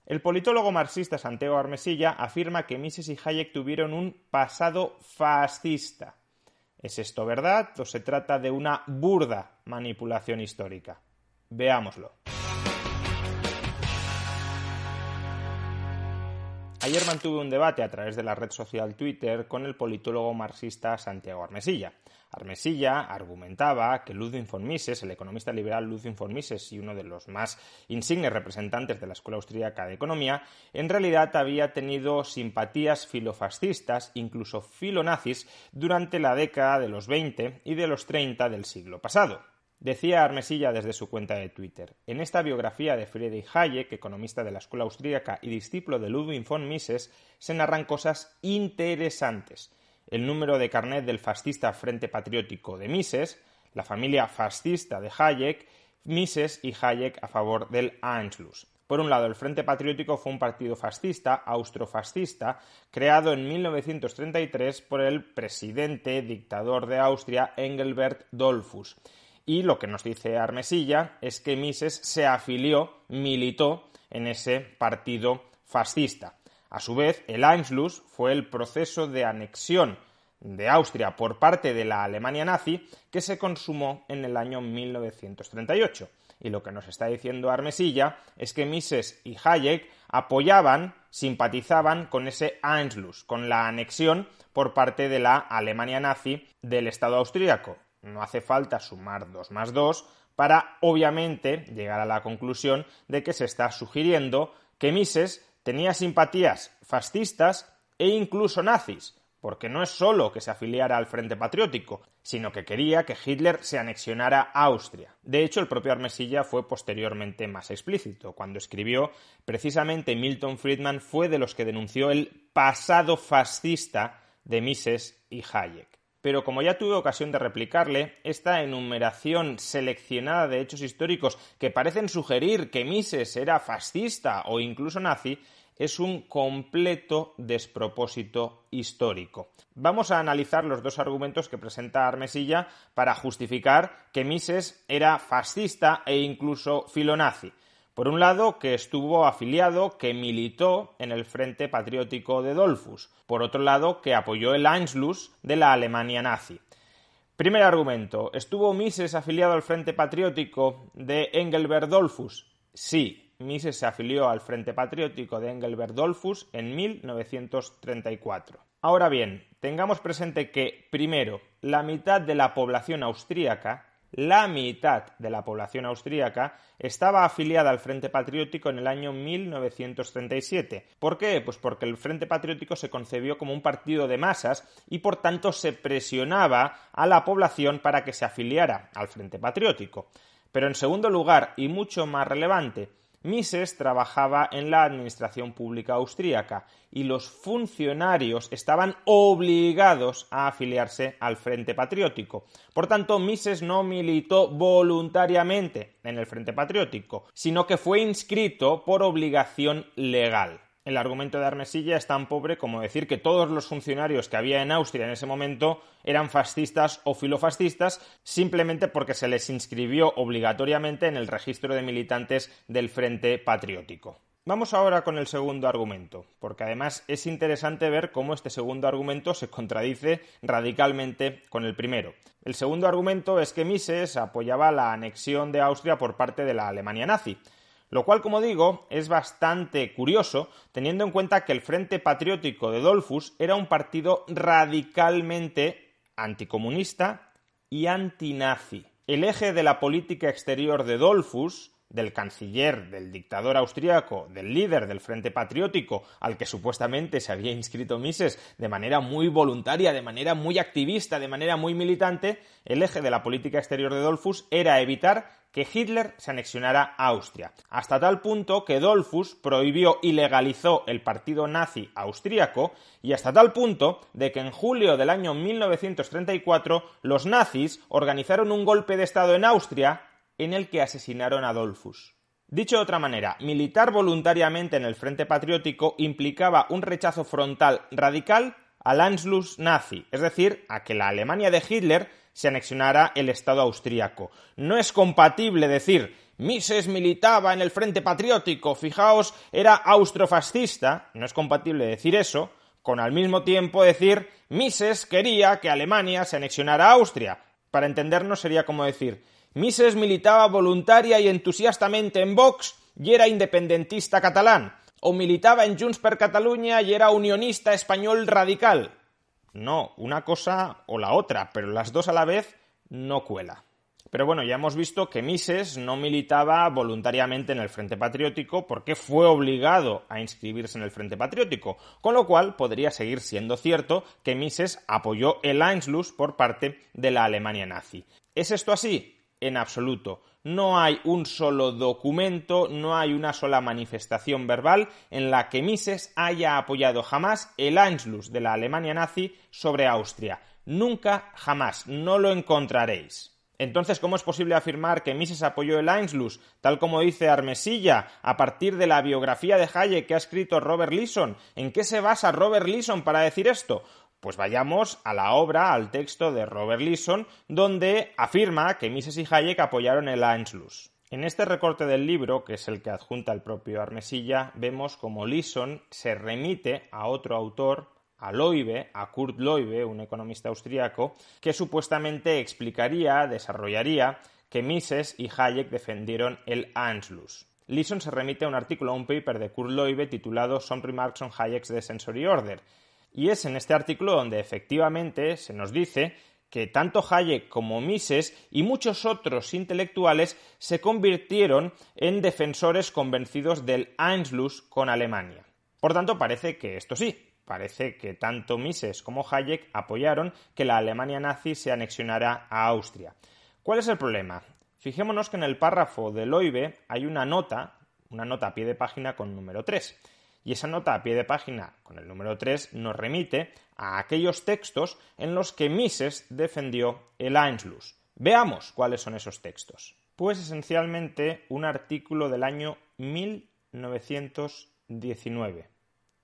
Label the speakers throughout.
Speaker 1: El politólogo marxista Santiago Armesilla afirma que Mises y Hayek tuvieron un pasado fascista. ¿Es esto verdad o se trata de una burda manipulación histórica? Veámoslo. Ayer mantuve un debate a través de la red social Twitter con el politólogo marxista Santiago Armesilla. Armesilla argumentaba que Ludwig von Mises, el economista liberal Ludwig von Mises y uno de los más insignes representantes de la Escuela Austríaca de Economía, en realidad había tenido simpatías filofascistas, incluso filonazis, durante la década de los 20 y de los 30 del siglo pasado. Decía Armesilla desde su cuenta de Twitter: en esta biografía de Friedrich Hayek, economista de la Escuela Austríaca y discípulo de Ludwig von Mises, se narran cosas interesantes. El número de carnet del fascista Frente Patriótico de Mises, la familia fascista de Hayek, Mises y Hayek a favor del Anschluss. Por un lado, el Frente Patriótico fue un partido fascista, austrofascista, creado en 1933 por el presidente dictador de Austria, Engelbert Dollfuss. Y lo que nos dice Armesilla es que Mises se afilió, militó en ese partido fascista. A su vez, el Anschluss fue el proceso de anexión de Austria por parte de la Alemania nazi que se consumó en el año 1938. Y lo que nos está diciendo Armesilla es que Mises y Hayek apoyaban, simpatizaban con ese Anschluss, con la anexión por parte de la Alemania nazi del Estado austríaco. No hace falta sumar 2 más 2 para, obviamente, llegar a la conclusión de que se está sugiriendo que Mises tenía simpatías fascistas e incluso nazis, porque no es solo que se afiliara al Frente Patriótico, sino que quería que Hitler se anexionara a Austria. De hecho, el propio Armesilla fue posteriormente más explícito. Cuando escribió, precisamente Milton Friedman fue de los que denunció el pasado fascista de Mises y Hayek. Pero como ya tuve ocasión de replicarle, esta enumeración seleccionada de hechos históricos que parecen sugerir que Mises era fascista o incluso nazi es un completo despropósito histórico. Vamos a analizar los dos argumentos que presenta Armesilla para justificar que Mises era fascista e incluso filonazi. Por un lado, que estuvo afiliado, que militó en el Frente Patriótico de Dollfuss. Por otro lado, que apoyó el Anschluss de la Alemania nazi. Primer argumento, ¿estuvo Mises afiliado al Frente Patriótico de Engelbert Dollfuss? Sí, Mises se afilió al Frente Patriótico de Engelbert Dollfuss en 1934. Ahora bien, tengamos presente que, primero, la mitad de la población austríaca estaba afiliada al Frente Patriótico en el año 1937. ¿Por qué? Pues porque el Frente Patriótico se concebió como un partido de masas y por tanto se presionaba a la población para que se afiliara al Frente Patriótico. Pero en segundo lugar, y mucho más relevante, Mises trabajaba en la administración pública austríaca y los funcionarios estaban obligados a afiliarse al Frente Patriótico. Por tanto, Mises no militó voluntariamente en el Frente Patriótico, sino que fue inscrito por obligación legal. El argumento de Armesilla es tan pobre como decir que todos los funcionarios que había en Austria en ese momento eran fascistas o filofascistas simplemente porque se les inscribió obligatoriamente en el registro de militantes del Frente Patriótico. Vamos ahora con el segundo argumento, porque además es interesante ver cómo este segundo argumento se contradice radicalmente con el primero. El segundo argumento es que Mises apoyaba la anexión de Austria por parte de la Alemania nazi. Lo cual, como digo, es bastante curioso, teniendo en cuenta que el Frente Patriótico de Dollfuss era un partido radicalmente anticomunista y antinazi. El eje de la política exterior de Dollfuss, del canciller, del dictador austríaco, del líder del Frente Patriótico, al que supuestamente se había inscrito Mises de manera muy voluntaria, de manera muy activista, de manera muy militante, el eje de la política exterior de Dollfuss era evitar que Hitler se anexionara a Austria, hasta tal punto que Dollfuss prohibió y legalizó el partido nazi austríaco y hasta tal punto de que en julio del año 1934 los nazis organizaron un golpe de Estado en Austria en el que asesinaron a Dollfuss. Dicho de otra manera, militar voluntariamente en el Frente Patriótico implicaba un rechazo frontal radical al Anschluss nazi, es decir, a que la Alemania de Hitler se anexionara el Estado austríaco. No es compatible decir Mises militaba en el Frente Patriótico, fijaos, era austrofascista, no es compatible decir eso, con al mismo tiempo decir Mises quería que Alemania se anexionara a Austria. Para entendernos sería como decir Mises militaba voluntaria y entusiastamente en Vox y era independentista catalán, o militaba en Junts per Catalunya y era unionista español radical. No, una cosa o la otra, pero las dos a la vez no cuela. Pero bueno, ya hemos visto que Mises no militaba voluntariamente en el Frente Patriótico porque fue obligado a inscribirse en el Frente Patriótico, con lo cual podría seguir siendo cierto que Mises apoyó el Anschluss por parte de la Alemania nazi. ¿Es esto así? En absoluto. No hay un solo documento, no hay una sola manifestación verbal en la que Mises haya apoyado jamás el Anschluss de la Alemania nazi sobre Austria. Nunca, jamás, no lo encontraréis. Entonces, ¿cómo es posible afirmar que Mises apoyó el Anschluss, tal como dice Armesilla, a partir de la biografía de Hayek que ha escrito Robert Leeson? ¿En qué se basa Robert Leeson para decir esto? Pues vayamos a la obra, al texto de Robert Leeson, donde afirma que Mises y Hayek apoyaron el Anschluss. En este recorte del libro, que es el que adjunta el propio Armesilla, vemos como Leeson se remite a otro autor, a Loibe, a Kurt Loibe, un economista austríaco, que supuestamente explicaría, desarrollaría que Mises y Hayek defendieron el Anschluss. Leeson se remite a un artículo, a un paper de Kurt Loibe titulado Some Remarks on Hayek's Descensory Order, y es en este artículo donde efectivamente se nos dice que tanto Hayek como Mises y muchos otros intelectuales se convirtieron en defensores convencidos del Anschluss con Alemania. Por tanto, parece que esto sí. Parece que tanto Mises como Hayek apoyaron que la Alemania nazi se anexionara a Austria. ¿Cuál es el problema? Fijémonos que en el párrafo de Loibe hay una nota a pie de página con número 3. Y esa nota a pie de página con el número 3 nos remite a aquellos textos en los que Mises defendió el Anschluss. Veamos cuáles son esos textos. Pues esencialmente un artículo del año 1919.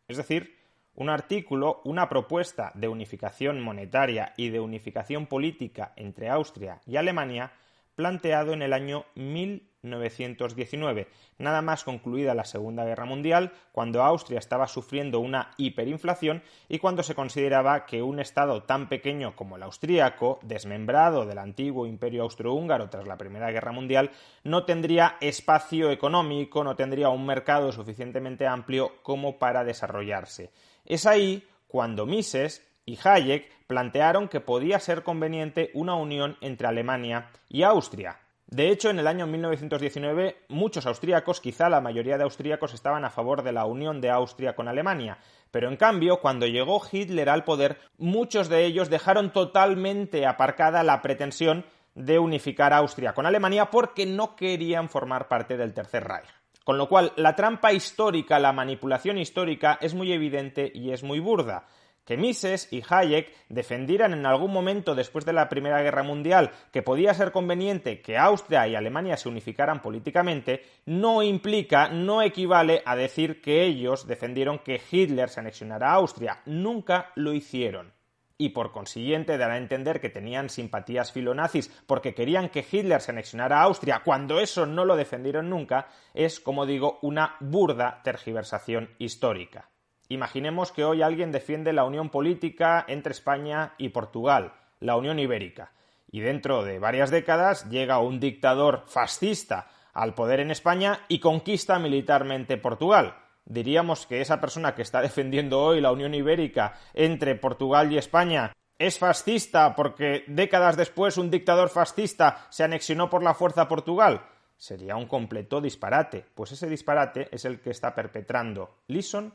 Speaker 1: Es decir, un artículo, una propuesta de unificación monetaria y de unificación política entre Austria y Alemania planteado en el año 1919, nada más concluida la Segunda Guerra Mundial, cuando Austria estaba sufriendo una hiperinflación y cuando se consideraba que un estado tan pequeño como el austríaco, desmembrado del antiguo imperio austrohúngaro tras la Primera Guerra Mundial, no tendría espacio económico, no tendría un mercado suficientemente amplio como para desarrollarse. Es ahí cuando Mises y Hayek plantearon que podía ser conveniente una unión entre Alemania y Austria. De hecho, en el año 1919, muchos austríacos, quizá la mayoría de austríacos, estaban a favor de la unión de Austria con Alemania. Pero en cambio, cuando llegó Hitler al poder, muchos de ellos dejaron totalmente aparcada la pretensión de unificar Austria con Alemania porque no querían formar parte del Tercer Reich. Con lo cual, la trampa histórica, la manipulación histórica es muy evidente y es muy burda. Que Mises y Hayek defendieran en algún momento después de la Primera Guerra Mundial que podía ser conveniente que Austria y Alemania se unificaran políticamente, no implica, no equivale a decir que ellos defendieron que Hitler se anexionara a Austria. Nunca lo hicieron. Y por consiguiente dará a entender que tenían simpatías filonazis porque querían que Hitler se anexionara a Austria cuando eso no lo defendieron nunca, es, como digo, una burda tergiversación histórica. Imaginemos que hoy alguien defiende la unión política entre España y Portugal, la Unión Ibérica, y dentro de varias décadas llega un dictador fascista al poder en España y conquista militarmente Portugal. Diríamos que esa persona que está defendiendo hoy la Unión Ibérica entre Portugal y España es fascista porque décadas después un dictador fascista se anexionó por la fuerza a Portugal. Sería un completo disparate, pues ese disparate es el que está perpetrando Leeson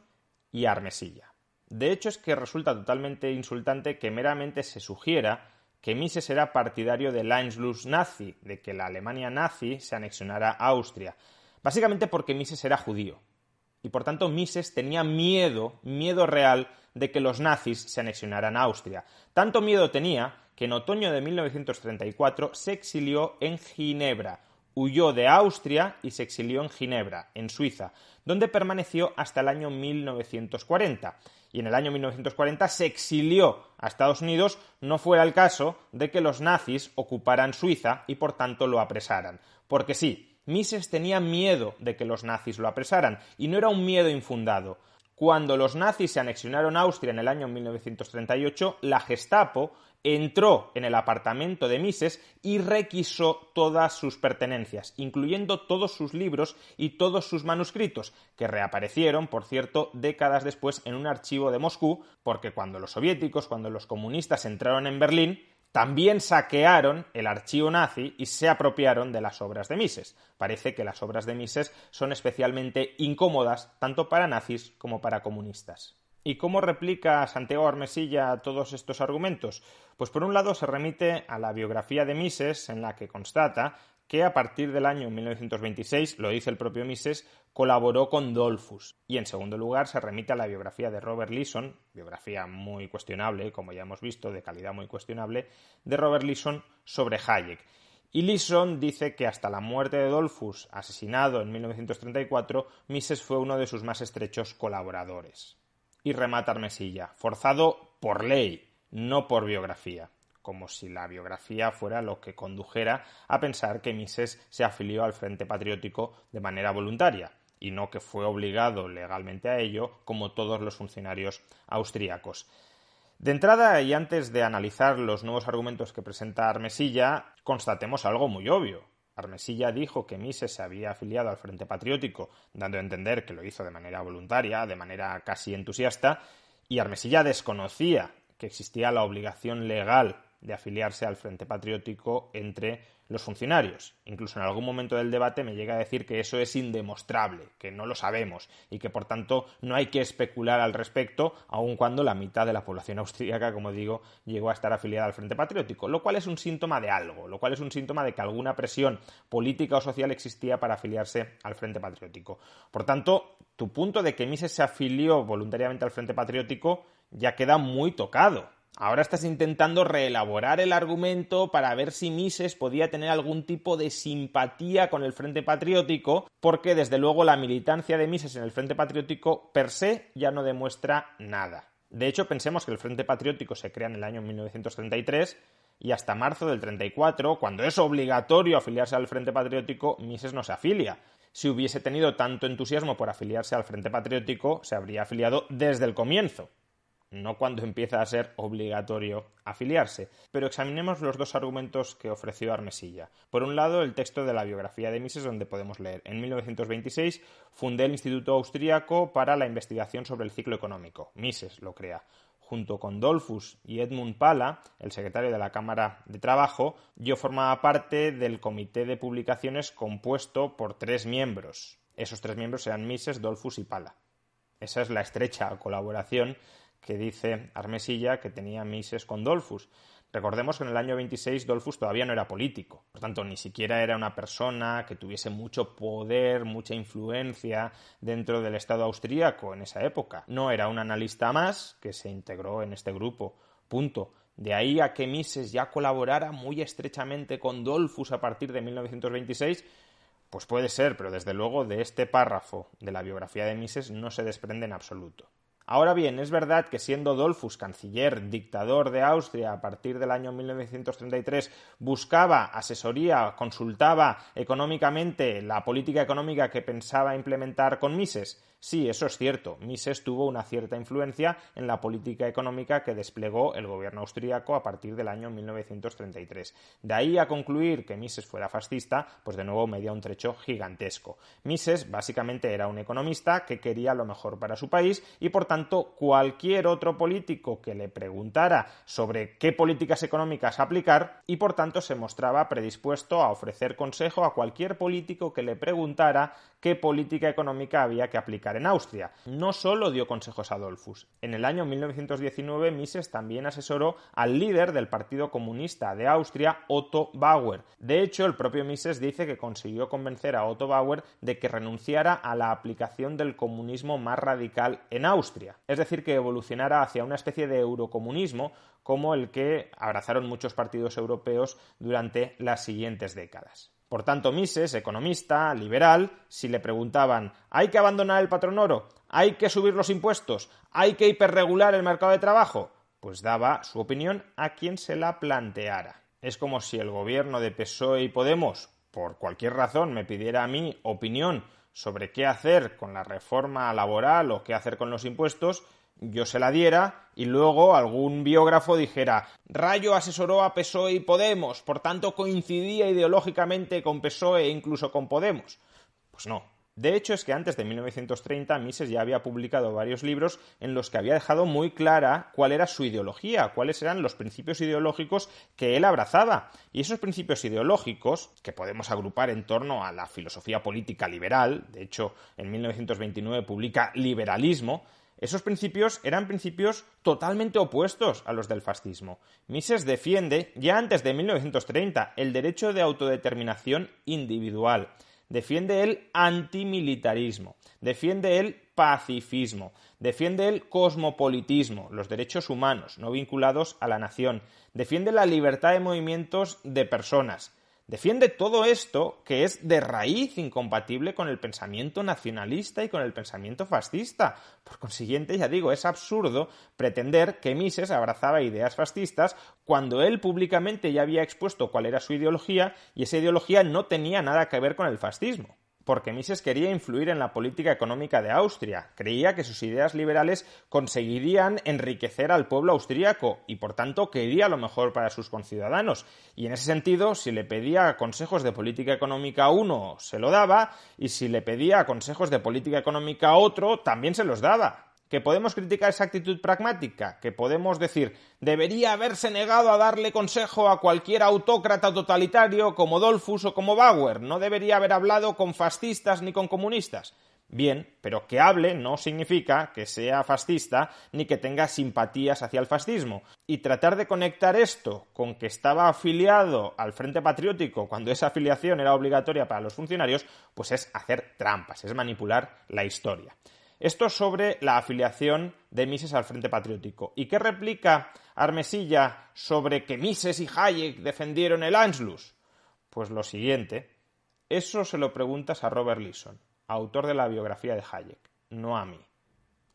Speaker 1: y Armesilla. De hecho, es que resulta totalmente insultante que meramente se sugiera que Mises era partidario del Anschluss nazi, de que la Alemania nazi se anexionara a Austria, básicamente porque Mises era judío. Y por tanto Mises tenía miedo real de que los nazis se anexionaran a Austria. Tanto miedo tenía que en otoño de 1934 se exilió en Ginebra. Huyó de Austria y se exilió en Ginebra, en Suiza, donde permaneció hasta el año 1940. Y en el año 1940 se exilió a Estados Unidos, no fuera el caso de que los nazis ocuparan Suiza y por tanto lo apresaran. Porque sí, Mises tenía miedo de que los nazis lo apresaran, y no era un miedo infundado. Cuando los nazis se anexionaron Austria en el año 1938, la Gestapo entró en el apartamento de Mises y requisó todas sus pertenencias, incluyendo todos sus libros y todos sus manuscritos, que reaparecieron, por cierto, décadas después en un archivo de Moscú, porque cuando los soviéticos, cuando los comunistas entraron en Berlín, también saquearon el archivo nazi y se apropiaron de las obras de Mises. Parece que las obras de Mises son especialmente incómodas tanto para nazis como para comunistas. ¿Y cómo replica Santiago Armesilla todos estos argumentos? Pues por un lado se remite a la biografía de Mises, en la que constata que a partir del año 1926, lo dice el propio Mises, colaboró con Dollfuss. Y en segundo lugar se remite a la biografía de Robert Leeson, biografía muy cuestionable, como ya hemos visto, de calidad muy cuestionable, de Robert Leeson sobre Hayek. Y Leeson dice que hasta la muerte de Dollfuss, asesinado en 1934, Mises fue uno de sus más estrechos colaboradores. Y remata Armesilla, forzado por ley, no por biografía, como si la biografía fuera lo que condujera a pensar que Mises se afilió al Frente Patriótico de manera voluntaria, y no que fue obligado legalmente a ello, como todos los funcionarios austríacos. De entrada, y antes de analizar los nuevos argumentos que presenta Armesilla, constatemos algo muy obvio. Armesilla dijo que Mises se había afiliado al Frente Patriótico, dando a entender que lo hizo de manera voluntaria, de manera casi entusiasta, y Armesilla desconocía que existía la obligación legal de afiliarse al Frente Patriótico entre los funcionarios. Incluso en algún momento del debate me llega a decir que eso es indemostrable, que no lo sabemos y que por tanto no hay que especular al respecto, aun cuando la mitad de la población austríaca, como digo, llegó a estar afiliada al Frente Patriótico, lo cual es un síntoma de algo, lo cual es un síntoma de que alguna presión política o social existía para afiliarse al Frente Patriótico. Por tanto, tu punto de que Mises se afilió voluntariamente al Frente Patriótico ya queda muy tocado. Ahora estás intentando reelaborar el argumento para ver si Mises podía tener algún tipo de simpatía con el Frente Patriótico, porque desde luego la militancia de Mises en el Frente Patriótico per se ya no demuestra nada. De hecho, pensemos que el Frente Patriótico se crea en el año 1933 y hasta marzo del 34, cuando es obligatorio afiliarse al Frente Patriótico, Mises no se afilia. Si hubiese tenido tanto entusiasmo por afiliarse al Frente Patriótico, se habría afiliado desde el comienzo, no cuando empieza a ser obligatorio afiliarse. Pero examinemos los dos argumentos que ofreció Armesilla. Por un lado, el texto de la biografía de Mises, donde podemos leer: en 1926 fundé el Instituto Austríaco para la Investigación sobre el Ciclo Económico. Mises lo crea. Junto con Dollfuss y Edmund Pala, el secretario de la Cámara de Trabajo, yo formaba parte del comité de publicaciones compuesto por 3 miembros. Esos 3 miembros eran Mises, Dollfuss y Pala. Esa es la estrecha colaboración que dice Armesilla que tenía Mises con Dollfuss. Recordemos que en el año 26 Dollfuss todavía no era político, por tanto ni siquiera era una persona que tuviese mucho poder, mucha influencia dentro del Estado austríaco en esa época. No, era un analista más que se integró en este grupo. Punto. De ahí a que Mises ya colaborara muy estrechamente con Dollfuss a partir de 1926, pues puede ser, pero desde luego de este párrafo de la biografía de Mises no se desprende en absoluto. Ahora bien, es verdad que siendo Dollfuss canciller dictador de Austria a partir del año 1933, buscaba asesoría, consultaba económicamente la política económica que pensaba implementar con Mises. Sí, eso es cierto. Mises tuvo una cierta influencia en la política económica que desplegó el gobierno austríaco a partir del año 1933. De ahí a concluir que Mises fuera fascista, pues de nuevo medía un trecho gigantesco. Mises básicamente era un economista que quería lo mejor para su país y por tanto cualquier otro político que le preguntara sobre qué políticas económicas aplicar y por tanto se mostraba predispuesto a ofrecer consejo a cualquier político que le preguntara qué política económica había que aplicar en Austria. No solo dio consejos a Dollfuss. En el año 1919 Mises también asesoró al líder del Partido Comunista de Austria, Otto Bauer. De hecho, el propio Mises dice que consiguió convencer a Otto Bauer de que renunciara a la aplicación del comunismo más radical en Austria. Es decir, que evolucionara hacia una especie de eurocomunismo como el que abrazaron muchos partidos europeos durante las siguientes décadas. Por tanto, Mises, economista, liberal, si le preguntaban ¿hay que abandonar el patrón oro? ¿Hay que subir los impuestos? ¿Hay que hiperregular el mercado de trabajo? Pues daba su opinión a quien se la planteara. Es como si el gobierno de PSOE y Podemos por cualquier razón me pidiera a mí opinión sobre qué hacer con la reforma laboral o qué hacer con los impuestos, yo se la diera y luego algún biógrafo dijera Rayo asesoró a PSOE y Podemos, por tanto coincidía ideológicamente con PSOE e incluso con Podemos. Pues no. De hecho, es que antes de 1930 Mises ya había publicado varios libros en los que había dejado muy clara cuál era su ideología, cuáles eran los principios ideológicos que él abrazaba. Y esos principios ideológicos, que podemos agrupar en torno a la filosofía política liberal, de hecho, en 1929 publica Liberalismo, esos principios eran principios totalmente opuestos a los del fascismo. Mises defiende, ya antes de 1930, el derecho de autodeterminación individual. Defiende el antimilitarismo, defiende el pacifismo, defiende el cosmopolitismo, los derechos humanos no vinculados a la nación, defiende la libertad de movimientos de personas. Defiende todo esto que es de raíz incompatible con el pensamiento nacionalista y con el pensamiento fascista. Por consiguiente, ya digo, es absurdo pretender que Mises abrazaba ideas fascistas cuando él públicamente ya había expuesto cuál era su ideología y esa ideología no tenía nada que ver con el fascismo. Porque Mises quería influir en la política económica de Austria. Creía que sus ideas liberales conseguirían enriquecer al pueblo austríaco y, por tanto, quería lo mejor para sus conciudadanos. Y en ese sentido, si le pedía consejos de política económica a uno, se lo daba, y si le pedía consejos de política económica a otro, también se los daba. ¿Que podemos criticar esa actitud pragmática? ¿Que podemos decir debería haberse negado a darle consejo a cualquier autócrata totalitario como Dollfuss o como Bauer? ¿No debería haber hablado con fascistas ni con comunistas? Bien, pero que hable no significa que sea fascista ni que tenga simpatías hacia el fascismo. Y tratar de conectar esto con que estaba afiliado al Frente Patriótico cuando esa afiliación era obligatoria para los funcionarios, pues es hacer trampas, es manipular la historia. Esto sobre la afiliación de Mises al Frente Patriótico. ¿Y qué replica Armesilla sobre que Mises y Hayek defendieron el Anschluss? Pues lo siguiente. Eso se lo preguntas a Robert Leeson, autor de la biografía de Hayek, no a mí.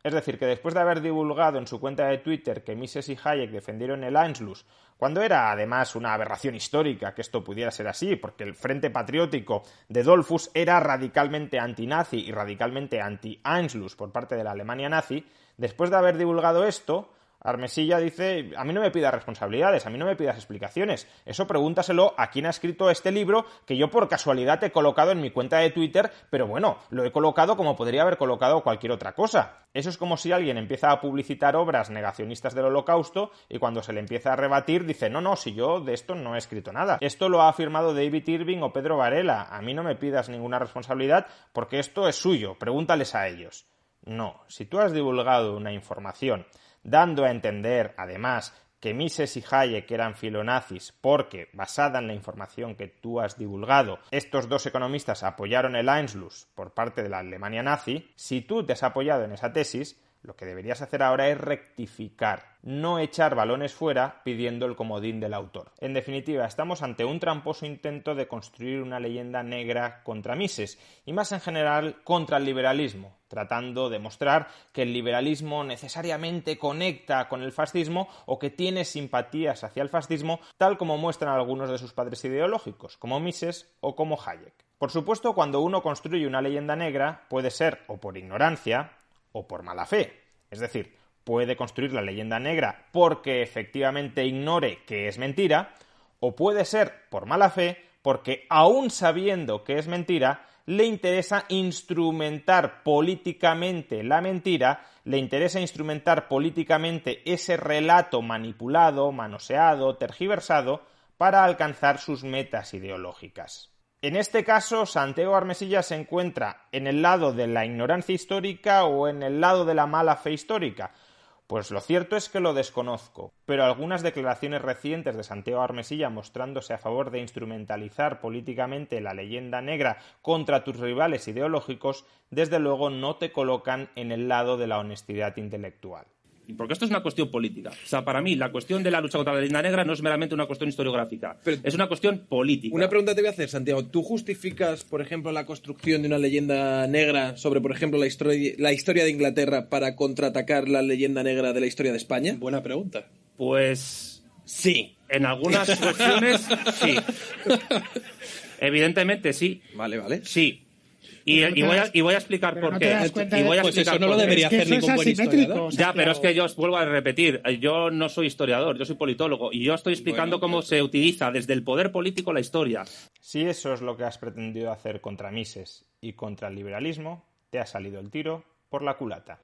Speaker 1: Es decir, que después de haber divulgado en su cuenta de Twitter que Mises y Hayek defendieron el Anschluss, cuando era además una aberración histórica que esto pudiera ser así, porque el Frente Patriótico de Dollfuss era radicalmente antinazi y radicalmente anti-Anschluss por parte de la Alemania nazi, después de haber divulgado esto, Armesilla dice, a mí no me pidas responsabilidades, a mí no me pidas explicaciones. Eso pregúntaselo a quien ha escrito este libro que yo por casualidad he colocado en mi cuenta de Twitter, pero bueno, lo he colocado como podría haber colocado cualquier otra cosa. Eso es como si alguien empieza a publicitar obras negacionistas del Holocausto y cuando se le empieza a rebatir dice, no, si yo de esto no he escrito nada. Esto lo ha afirmado David Irving o Pedro Varela. A mí no me pidas ninguna responsabilidad porque esto es suyo, pregúntales a ellos. No, si tú has divulgado una información dando a entender, además, que Mises y Hayek eran filonazis porque, basada en la información que tú has divulgado, estos dos economistas apoyaron el Anschluss por parte de la Alemania nazi, si tú te has apoyado en esa tesis, lo que deberías hacer ahora es rectificar, no echar balones fuera pidiendo el comodín del autor. En definitiva, estamos ante un tramposo intento de construir una leyenda negra contra Mises y más en general contra el liberalismo, tratando de mostrar que el liberalismo necesariamente conecta con el fascismo o que tiene simpatías hacia el fascismo, tal como muestran algunos de sus padres ideológicos, como Mises o como Hayek. Por supuesto, cuando uno construye una leyenda negra, puede ser o por ignorancia o por mala fe. Es decir, puede construir la leyenda negra porque efectivamente ignore que es mentira, o puede ser por mala fe porque, aún sabiendo que es mentira, le interesa instrumentar políticamente la mentira, le interesa instrumentar políticamente ese relato manipulado, manoseado, tergiversado, para alcanzar sus metas ideológicas. En este caso, Santiago Armesilla se encuentra en el lado de la ignorancia histórica o en el lado de la mala fe histórica. Pues lo cierto es que lo desconozco, pero algunas declaraciones recientes de Santiago Armesilla mostrándose a favor de instrumentalizar políticamente la leyenda negra contra tus rivales ideológicos, desde luego no te colocan en el lado de la honestidad intelectual.
Speaker 2: Porque esto es una cuestión política. O sea, para mí, la cuestión de la lucha contra la leyenda negra no es meramente una cuestión historiográfica. Es una cuestión política.
Speaker 3: Una pregunta te voy a hacer, Santiago. ¿Tú justificas, por ejemplo, la construcción de una leyenda negra sobre, por ejemplo, la historia de Inglaterra para contraatacar la leyenda negra de la historia de España?
Speaker 4: Buena pregunta.
Speaker 2: Pues
Speaker 3: sí.
Speaker 2: En algunas cuestiones, sí. Evidentemente sí.
Speaker 3: Vale.
Speaker 2: Sí. Y voy a explicar por qué.
Speaker 3: Pues eso no lo debería hacer ningún buen historiador.
Speaker 2: Ya, pero es que yo os vuelvo a repetir, yo no soy historiador, yo soy politólogo y yo estoy explicando cómo se utiliza desde el poder político la historia.
Speaker 1: Si eso es lo que has pretendido hacer contra Mises y contra el liberalismo, te ha salido el tiro por la culata.